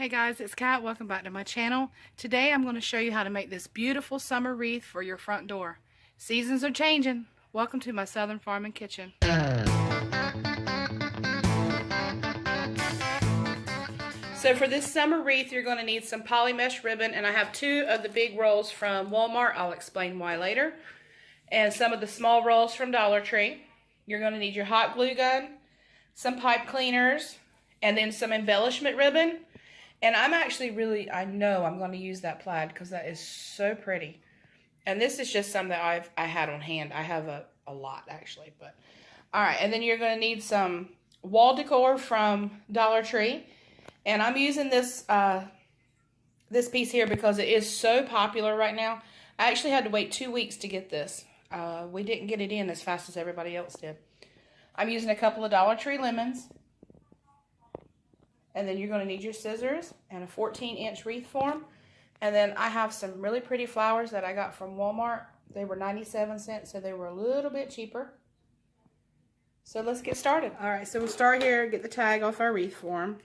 Hey guys, it's Kat. Welcome back to my channel. Today I'm going to show you how to make this beautiful summer wreath for your front door. Seasons are changing. Welcome to my Southern Farm and Kitchen. So for this summer wreath, you're going to need some poly mesh ribbon, and I have two of the big rolls from Walmart. I'll explain why later. And some of the small rolls from Dollar Tree. You're going to need your hot glue gun, some pipe cleaners, and then some embellishment ribbon. And I'm actually I know I'm going to use that plaid because that is so pretty. And this is just some that I had on hand. I have a lot actually, but all right. And then you're going to need some wall decor from Dollar Tree. And I'm using this this piece here because it is so popular right now. I actually had to wait 2 weeks to get this. We didn't get it in as fast as everybody else did. I'm using a couple of Dollar Tree lemons. And then you're going to need your scissors and a 14-inch wreath form. And then I have some really pretty flowers that I got from Walmart. They were 97 cents, so they were a little bit cheaper. So let's get started. All right, so we'll start here, get the tag off our wreath form.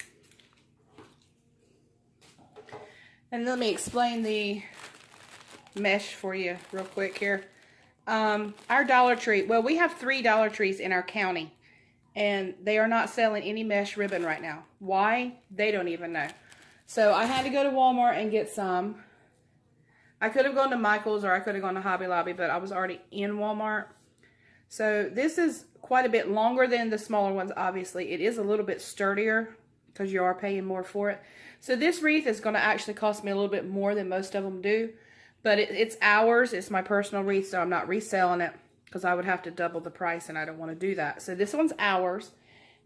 And let me explain the mesh for you real quick here. Our Dollar Tree, well, we have 3 Dollar Trees in our county. And they are not selling any mesh ribbon right now. Why? They don't even know. So I had to go to Walmart and get some. I could have gone to Michael's or I could have gone to Hobby Lobby, but I was already in Walmart. So this is quite a bit longer than the smaller ones, obviously. It is a little bit sturdier because you are paying more for it. So this wreath is going to actually cost me a little bit more than most of them do. But it's ours. It's my personal wreath, so I'm not reselling it, because I would have to double the price, and I don't want to do that. So this one's ours,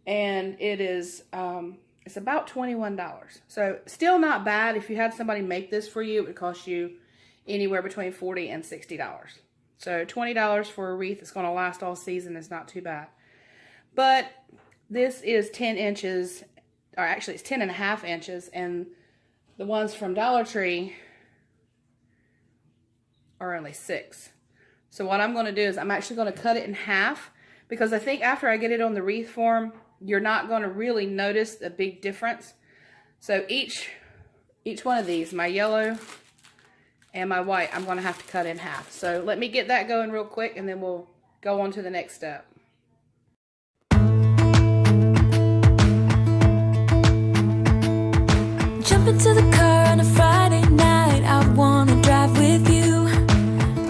and it is it's about $21. So still not bad. If you had somebody make this for you, it would cost you anywhere between $40 and $60. So $20 for a wreath that's going to last all season is not too bad. But this is 10 inches, or actually it's 10.5 inches, and the ones from Dollar Tree are only 6. So what I'm going to do is I'm actually going to cut it in half, because I think after I get it on the wreath form, you're not going to really notice the big difference. So each one of these, my yellow and my white, I'm going to have to cut in half. So let me get that going real quick, and then we'll go on to the next step. Jump into the car on a Friday night. I want to drive with you.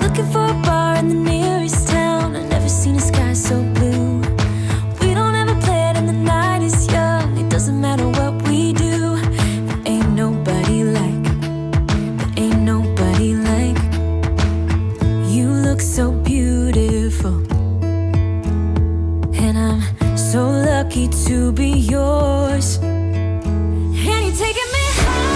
Looking for a bar in the nearest town. I've never seen a sky so blue. We don't ever play it and the night is young. It doesn't matter what we do. There ain't nobody like you. Look so beautiful, and I'm so lucky to be yours. And you're taking me high.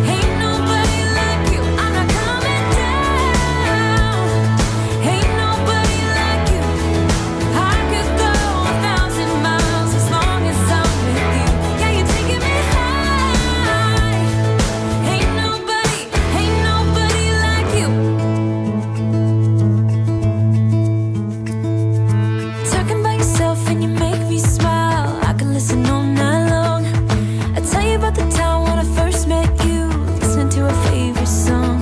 Ain't nobody like you. I'm not coming down. Ain't nobody like you. I could go 1,000 miles as long as I'm with you. Yeah, you're taking me high. Ain't nobody like you. Talking about yourself and you make me smile. I can listen all night long. I tell you about the time when I first met you, listening to a favorite song.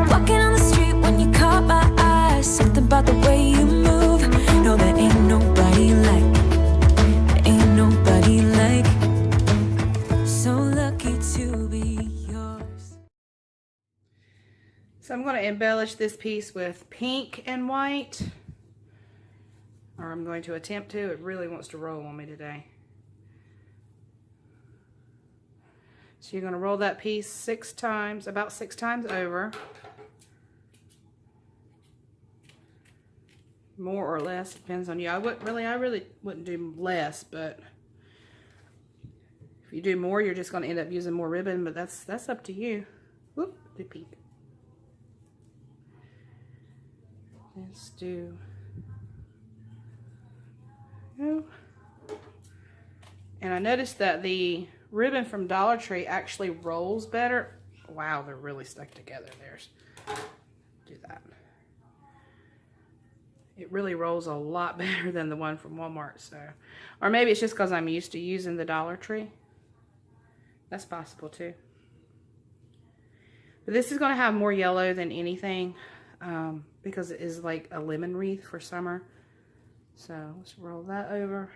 Walking on the street when you caught my eye. Something about the way you move. No, there ain't nobody like. So lucky to be yours. So I'm going to embellish this piece with pink and white. Or I'm going to attempt to. It really wants to roll on me today. So you're going to roll that piece 6 times, about 6 times over. More or less, depends on you. I really wouldn't do less, but if you do more, you're just going to end up using more ribbon, but that's up to you. Whoop, do pink. Let's do. And I noticed that the ribbon from Dollar Tree actually rolls better. Wow, they're really stuck together. Do that. It really rolls a lot better than the one from Walmart. So, or maybe it's just because I'm used to using the Dollar Tree. That's possible too. But this is going to have more yellow than anything because it is like a lemon wreath for summer. So let's roll that over.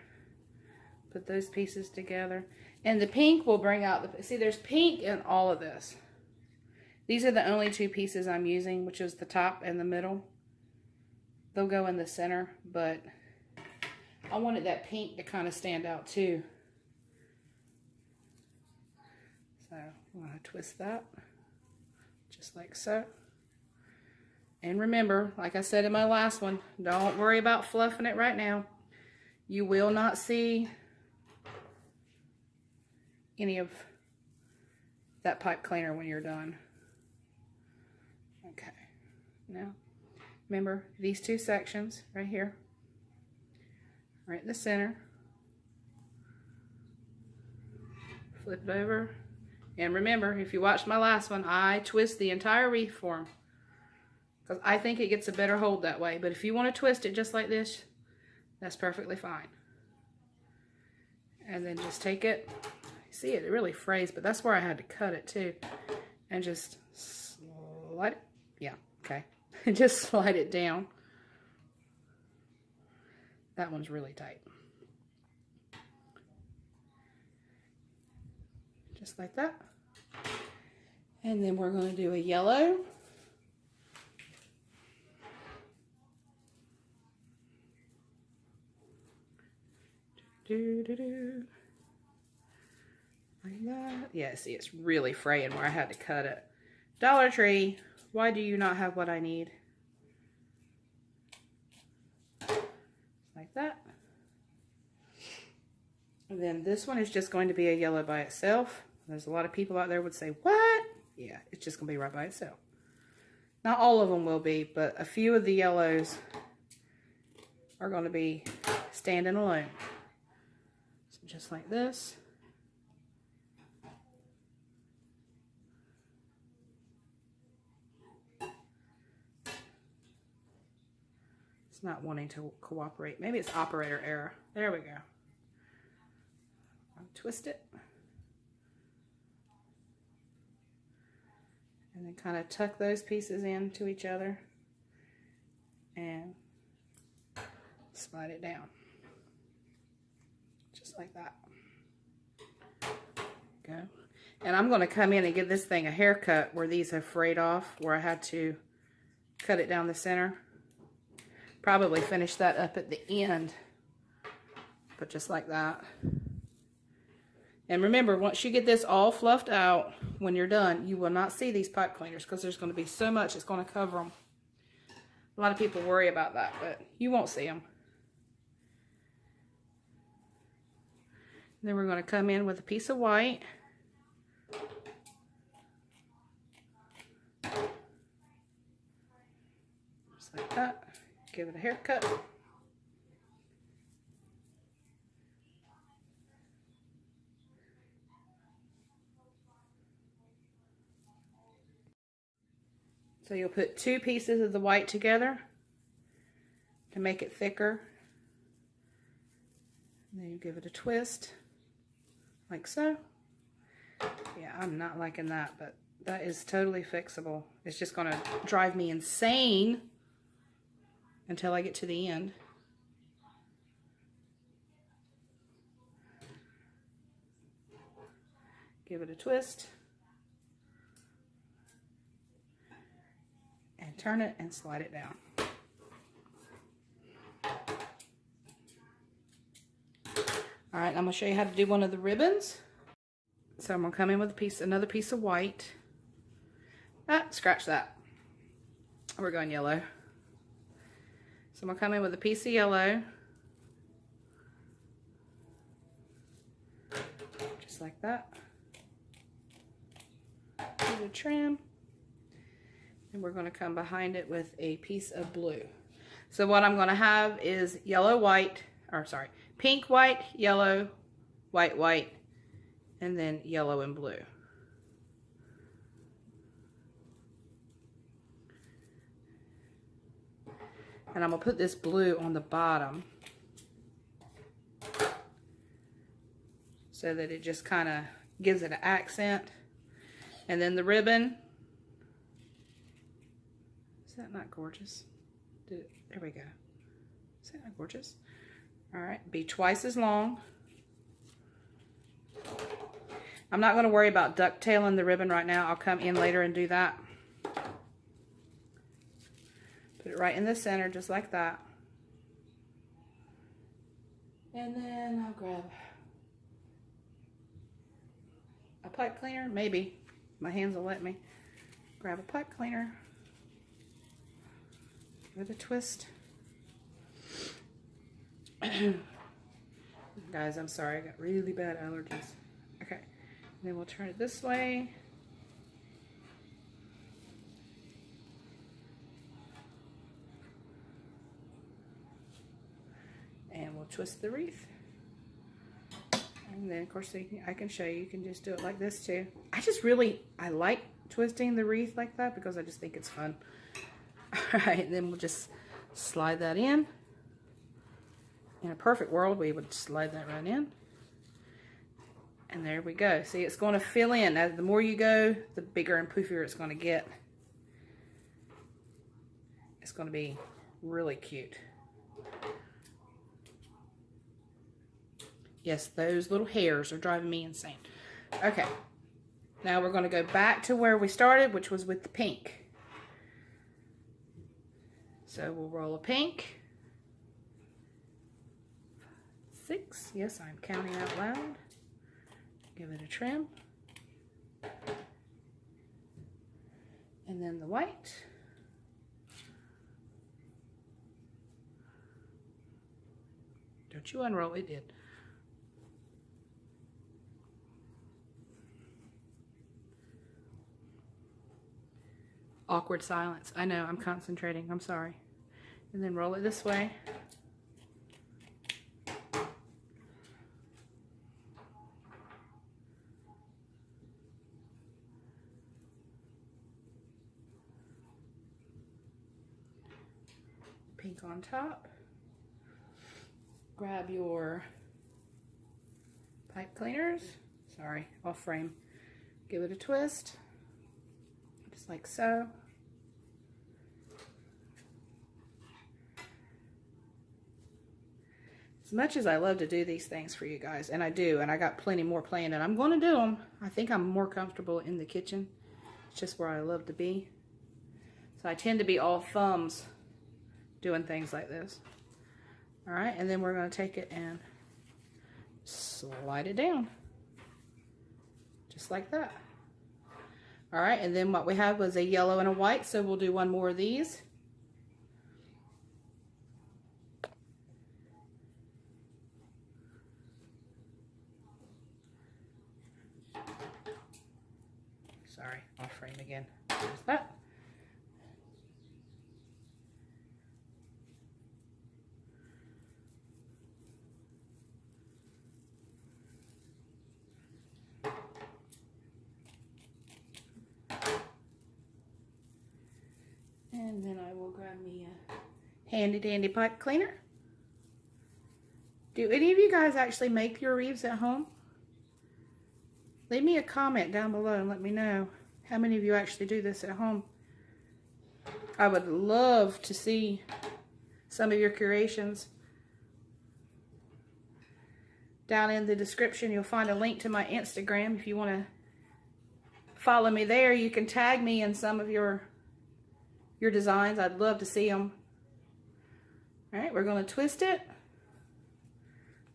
Put those pieces together. And the pink will bring out the... See, there's pink in all of this. These are the only two pieces I'm using, which is the top and the middle. They'll go in the center, but I wanted that pink to kind of stand out too. So I'm going to twist that. Just like so. And remember, like I said in my last one, don't worry about fluffing it right now. You will not see any of that pipe cleaner when you're done. Okay. Now, remember these two sections right here, right in the center. Flip it over. And remember, if you watched my last one, I twist the entire wreath form because I think it gets a better hold that way. But if you want to twist it just like this, that's perfectly fine. And then just take it. See it really frays, but that's where I had to cut it too. And just slide it. Yeah, okay. And just slide it down. That one's really tight. Just like that. And then we're going to do a yellow. Like that. Yeah, see, it's really fraying where I had to cut it. Dollar Tree, why do you not have what I need? Like that. And then this one is just going to be a yellow by itself. There's a lot of people out there would say, what? Yeah, it's just going to be right by itself. Not all of them will be, but a few of the yellows are going to be standing alone. So just like this. It's not wanting to cooperate. Maybe it's operator error. There we go. I'll twist it. And then kind of tuck those pieces into each other and slide it down. Just like that. Go. And I'm going to come in and give this thing a haircut where these have frayed off, where I had to cut it down the center. Probably finish that up at the end, but just like that. And remember, once you get this all fluffed out, when you're done, you will not see these pipe cleaners because there's going to be so much it's going to cover them. A lot of people worry about that, but you won't see them. Then we're going to come in with a piece of white. Just like that. Give it a haircut. So you'll put two pieces of the white together to make it thicker. And then you give it a twist, like so. Yeah, I'm not liking that, but that is totally fixable. It's just gonna drive me insane until I get to the end. Give it a twist. And turn it and slide it down. All right, I'm gonna show you how to do one of the ribbons. So I'm gonna come in with another piece of white. Scratch that. We're going yellow. So I'm gonna come in with a piece of yellow. Just like that. Do the trim. And we're going to come behind it with a piece of blue. So what I'm going to have is yellow, white, or sorry, pink, white, yellow, white, white, and then yellow and blue. And I'm going to put this blue on the bottom so that it just kind of gives it an accent. And then the ribbon. Is that not gorgeous? There we go. Is that not gorgeous? All right, be twice as long. I'm not going to worry about ducktailing the ribbon right now. I'll come in later and do that. Put it right in the center, just like that. And then I'll grab a pipe cleaner. Maybe. My hands will let me. Grab a pipe cleaner. Give it a twist. Guys, I'm sorry. I got really bad allergies. Okay. And then we'll turn it this way. And we'll twist the wreath. And then, of course, I can show you. You can just do it like this, too. I like twisting the wreath like that because I just think it's fun. All right, and then we'll just slide that in. In a perfect world, we would slide that right in. And there we go. See, it's going to fill in. As the more you go, the bigger and poofier it's going to get. It's going to be really cute. Yes, those little hairs are driving me insane. Okay. Now we're going to go back to where we started, which was with the pink. So we'll roll a pink. 6. Yes, I'm counting out loud. Give it a trim. And then the white. Don't you unroll, it did. Awkward silence. I know, I'm concentrating. I'm sorry. And then roll it this way. Pink on top. Grab your pipe cleaners. Sorry, off frame. Give it a twist. Just like so. As much as I love to do these things for you guys, and I do, and I got plenty more planned, and I'm going to do them. I think I'm more comfortable in the kitchen. It's just where I love to be. So I tend to be all thumbs doing things like this. All right, and then we're going to take it and slide it down. Just like that. All right, and then what we had was a yellow and a white, so we'll do one more of these. Sorry, off frame again. There's that. And then I will grab me a handy dandy pipe cleaner. Do any of you guys actually make your wreaths at home? Leave me a comment down below and let me know how many of you actually do this at home. I would love to see some of your creations. Down in the description, you'll find a link to my Instagram. If you want to follow me there, you can tag me in some of your designs. I'd love to see them. All right, we're going to twist it,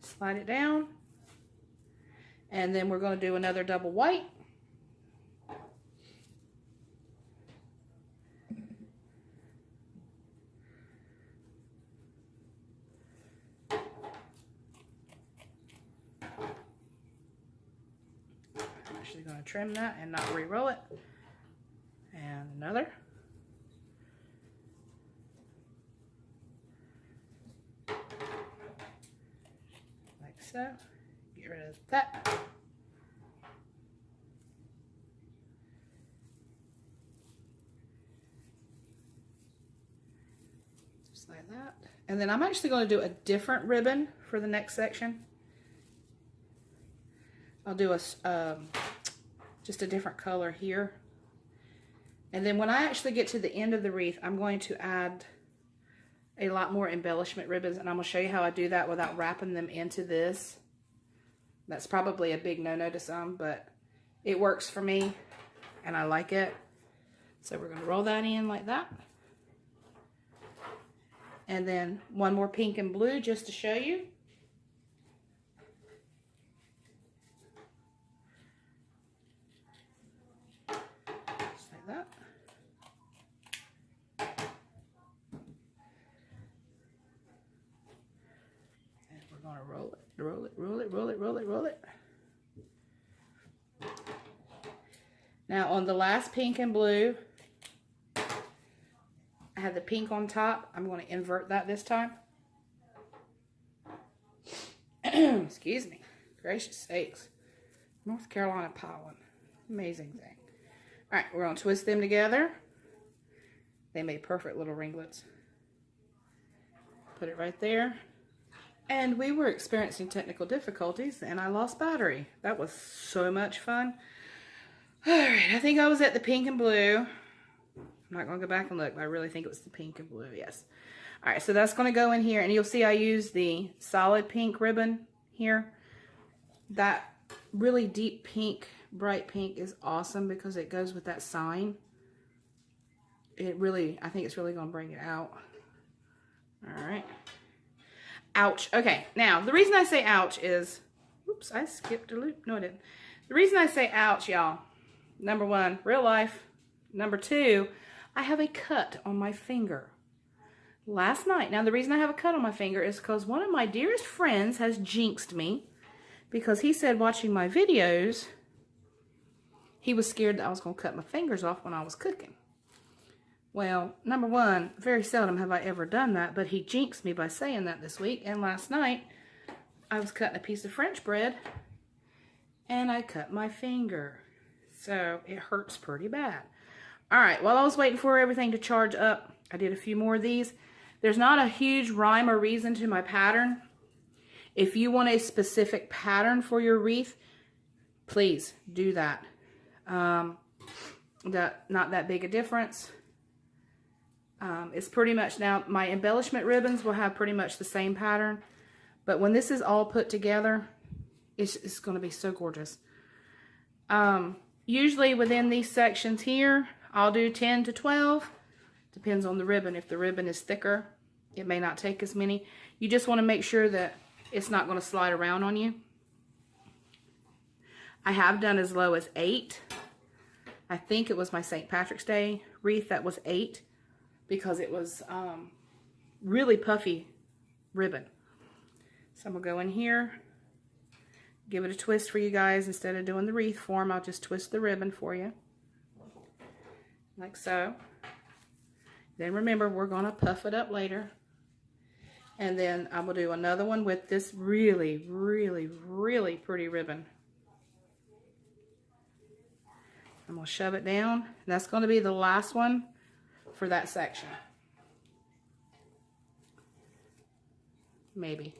slide it down, and then we're going to do another double white. I'm actually going to trim that and not re-roll it. And another. So, get rid of that. Just like that. And then I'm actually going to do a different ribbon for the next section. I'll do a just a different color here. And then when I actually get to the end of the wreath, I'm going to add a lot more embellishment ribbons, and I'm going to show you how I do that without wrapping them into this. That's probably a big no-no to some, but it works for me, and I like it. So we're going to roll that in like that. And then one more pink and blue just to show you. Just like that. And we're going to roll it, roll it, roll it, roll it, roll it, roll it. Now on the last pink and blue, I have the pink on top. I'm going to invert that this time. Excuse me. Gracious sakes. North Carolina pollen. Amazing thing. Alright, we're going to twist them together. They make perfect little ringlets. Put it right there. And we were experiencing technical difficulties and I lost battery. That was so much fun. Alright, I think I was at the pink and blue. I'm not going to go back and look, but I really think it was the pink and blue, yes. All right, so that's going to go in here, and you'll see I use the solid pink ribbon here. That really deep pink, bright pink is awesome because it goes with that sign. It really, I think it's really going to bring it out. All right. Ouch. Okay, now, the reason I say ouch is, oops, I skipped a loop. No, I didn't. The reason I say ouch, y'all, number one, real life. Number two, I have a cut on my finger. Last night, now the reason I have a cut on my finger is because one of my dearest friends has jinxed me because he said watching my videos, he was scared that I was going to cut my fingers off when I was cooking. Well, number one, very seldom have I ever done that, but he jinxed me by saying that this week, and last night I was cutting a piece of French bread and I cut my finger. So it hurts pretty bad. All right, while I was waiting for everything to charge up, I did a few more of these. There's not a huge rhyme or reason to my pattern. If you want a specific pattern for your wreath, please do that. Not that big a difference. It's pretty much, now my embellishment ribbons will have pretty much the same pattern, but when this is all put together, it's going to be so gorgeous. Usually within these sections here, I'll do 10 to 12. Depends on the ribbon. If the ribbon is thicker, it may not take as many. You just want to make sure that it's not going to slide around on you. I have done as low as 8. I think it was my St. Patrick's Day wreath that was 8 because it was really puffy ribbon. So I'm going to go in here, give it a twist for you guys. Instead of doing the wreath form, I'll just twist the ribbon for you. Like so. Then remember, we're going to puff it up later. And then I will do another one with this really, really, really pretty ribbon. I'm going to shove it down. That's going to be the last one for that section. Maybe.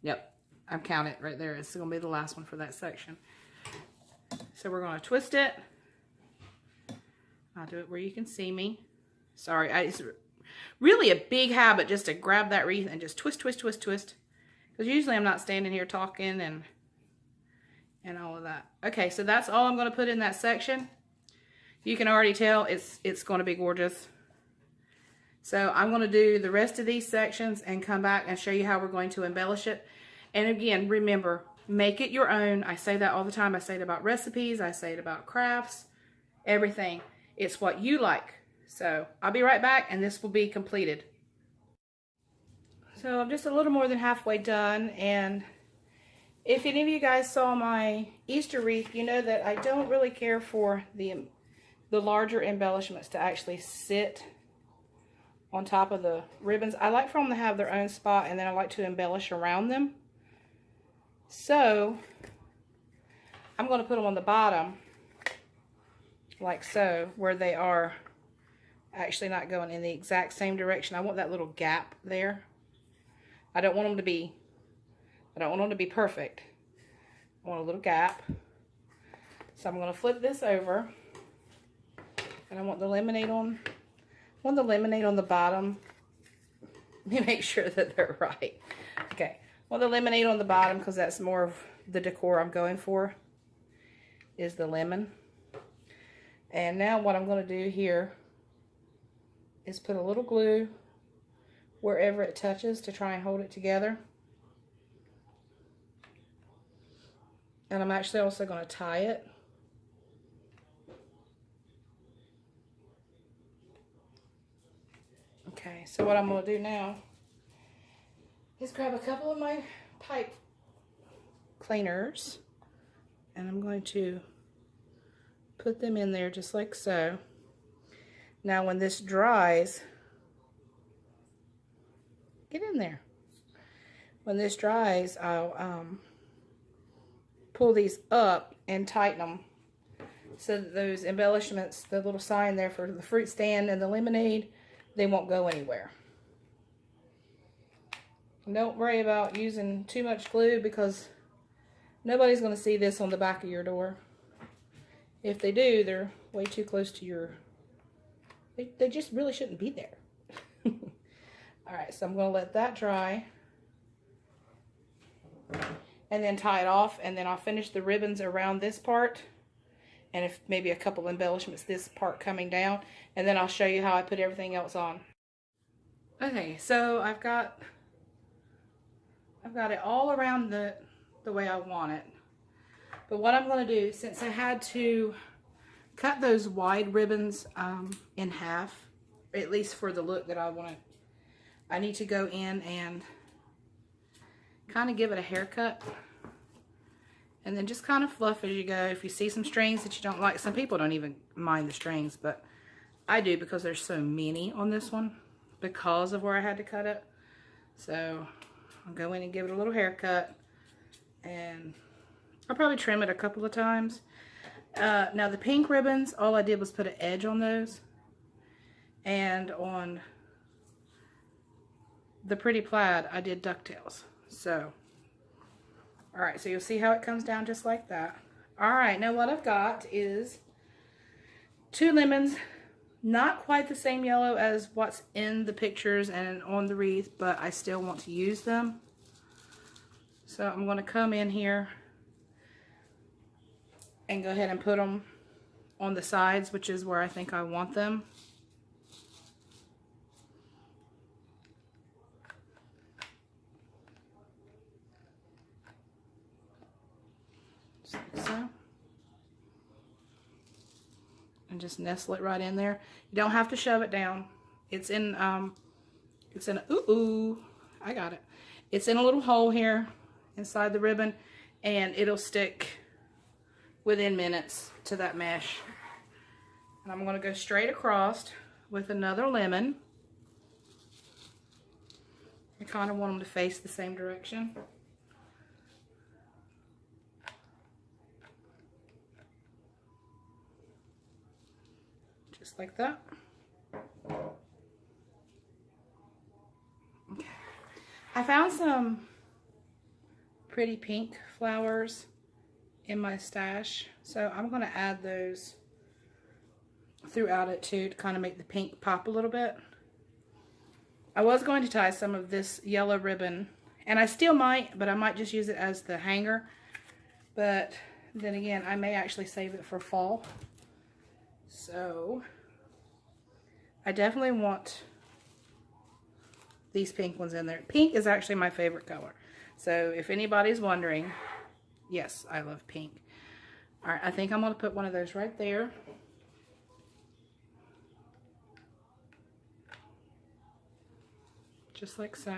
Yep. I'm counting it right there. It's going to be the last one for that section. So we're going to twist it. I'll do it where you can see me. Sorry, it's really a big habit just to grab that wreath and just twist, twist, twist, twist. Because usually I'm not standing here talking and all of that. Okay, so that's all I'm going to put in that section. You can already tell it's going to be gorgeous. So I'm going to do the rest of these sections and come back and show you how we're going to embellish it. And again, remember, make it your own. I say that all the time. I say it about recipes. I say it about crafts, everything. It's what you like. So I'll be right back and this will be completed. So I'm just a little more than halfway done, and if any of you guys saw my Easter wreath, you know that I don't really care for the larger embellishments to actually sit on top of the ribbons. I like for them to have their own spot, and then I like to embellish around them. So I'm going to put them on the bottom like so, where they are actually not going in the exact same direction. I want that little gap there. I don't want them to be perfect. I I want a little gap. So I'm going to flip this over. And I want the lemonade on, the bottom. Let me make sure that they're right. Okay. I want the lemonade on the bottom because that's more of the decor I'm going for, is the lemon. And now what I'm going to do here is put a little glue wherever it touches to try and hold it together. And I'm actually also going to tie it. Okay, so what I'm going to do now is grab a couple of my pipe cleaners, and I'm going to put them in there just like so. Now when this dries, get in there. When this dries, I'll pull these up and tighten them so that those embellishments, the little sign there for the fruit stand and the lemonade, they won't go anywhere. Don't worry about using too much glue because nobody's going to see this on the back of your door. If they do, they're way too close to your... They just really shouldn't be there. Alright, so I'm going to let that dry. And then tie it off. And then I'll finish the ribbons around this part. And if maybe a couple embellishments, this part coming down. And then I'll show you how I put everything else on. Okay, so I've got it all around the way I want it. But what I'm going to do, since I had to cut those wide ribbons in half, at least for the look that I want, I need to go in and kind of give it a haircut. And then just kind of fluff as you go. If you see some strings that you don't like, some people don't even mind the strings, but I do because there's so many on this one because of where I had to cut it. So I'll go in and give it a little haircut, and I'll probably trim it a couple of times. Now the pink ribbons, all I did was put an edge on those, and on the pretty plaid I did ducktails. So alright, so you'll see how it comes down just like that. Alright, now what I've got is 2 lemons, not quite the same yellow as what's in the pictures and on the wreath, but I still want to use them. So I'm going to come in here and go ahead and put them on the sides, which is where I think I want them. Just like so. And just nestle it right in there. You don't have to shove it down. It's in I got it. It's in a little hole here inside the ribbon, and it'll stick within minutes to that mesh. And I'm going to go straight across with another lemon. I kind of want them to face the same direction. Just like that. Okay. I found some pretty pink flowers in my stash, so I'm going to add those throughout it too to kind of make the pink pop a little bit. I was going to tie some of this yellow ribbon, and I still might, but I might just use it as the hanger. But then again, I may actually save it for fall. So I definitely want these pink ones in there. Pink is actually my favorite color. So if anybody's wondering, yes, I love pink. All right, I think I'm going to put one of those right there. Just like so.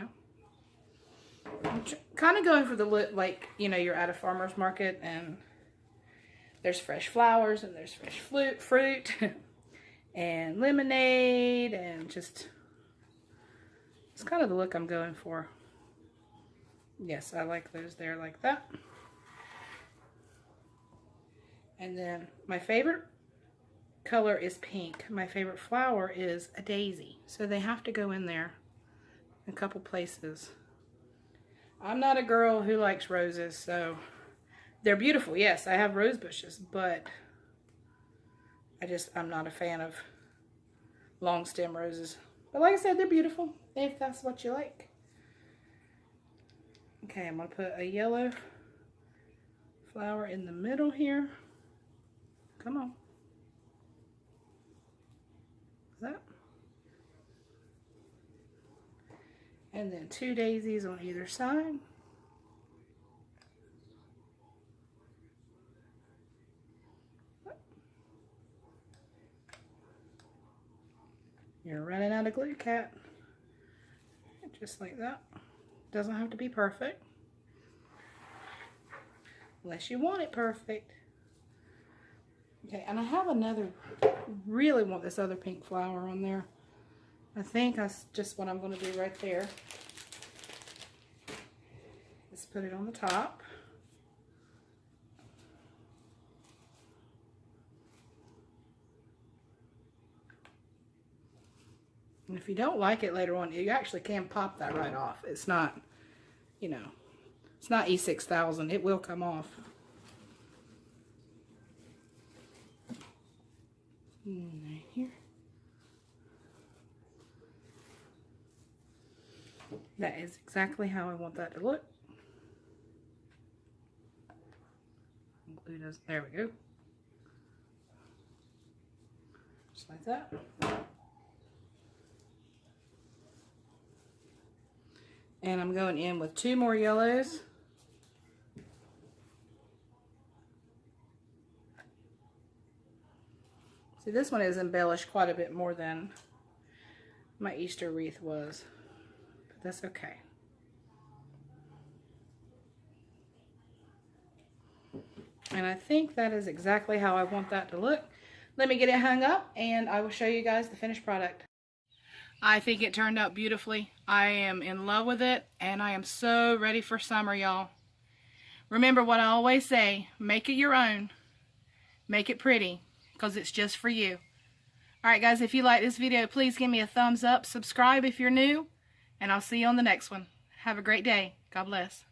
I'm kind of going for the look like, you know, you're at a farmer's market and there's fresh flowers and there's fresh fruit and lemonade, and just, it's kind of the look I'm going for. Yes, I like those there like that. And then my favorite color is pink. My favorite flower is a daisy. So they have to go in there in a couple places. I'm not a girl who likes roses, so They're beautiful, yes. I have rose bushes, but I'm not a fan of long stem roses. But like I said, they're beautiful if that's what you like. Okay, I'm going to put a yellow flower in the middle here. Come on. That. And then 2 daisies on either side. You're running out of glue, Cat. Just like that. Doesn't have to be perfect. Unless you want it perfect. Okay, and I have another, really want this other pink flower on there. I think that's just what I'm going to do right there. Let's put it on the top. And if you don't like it later on, you actually can pop that right off. It's not, you know, it's not E6000. It will come off. Right here. That is exactly how I want that to look. Glue does, there we go. Just like that. And I'm going in with 2 more yellows. See, this one is embellished quite a bit more than my Easter wreath was, but that's okay. And I think that is exactly how I want that to look. Let me get it hung up and I will show you guys the finished product. I think it turned out beautifully. I am in love with it and I am so ready for summer, y'all. Remember what I always say, make it your own. Make it pretty, because it's just for you. Alright guys, if you like this video, please give me a thumbs up, subscribe if you're new, and I'll see you on the next one. Have a great day. God bless.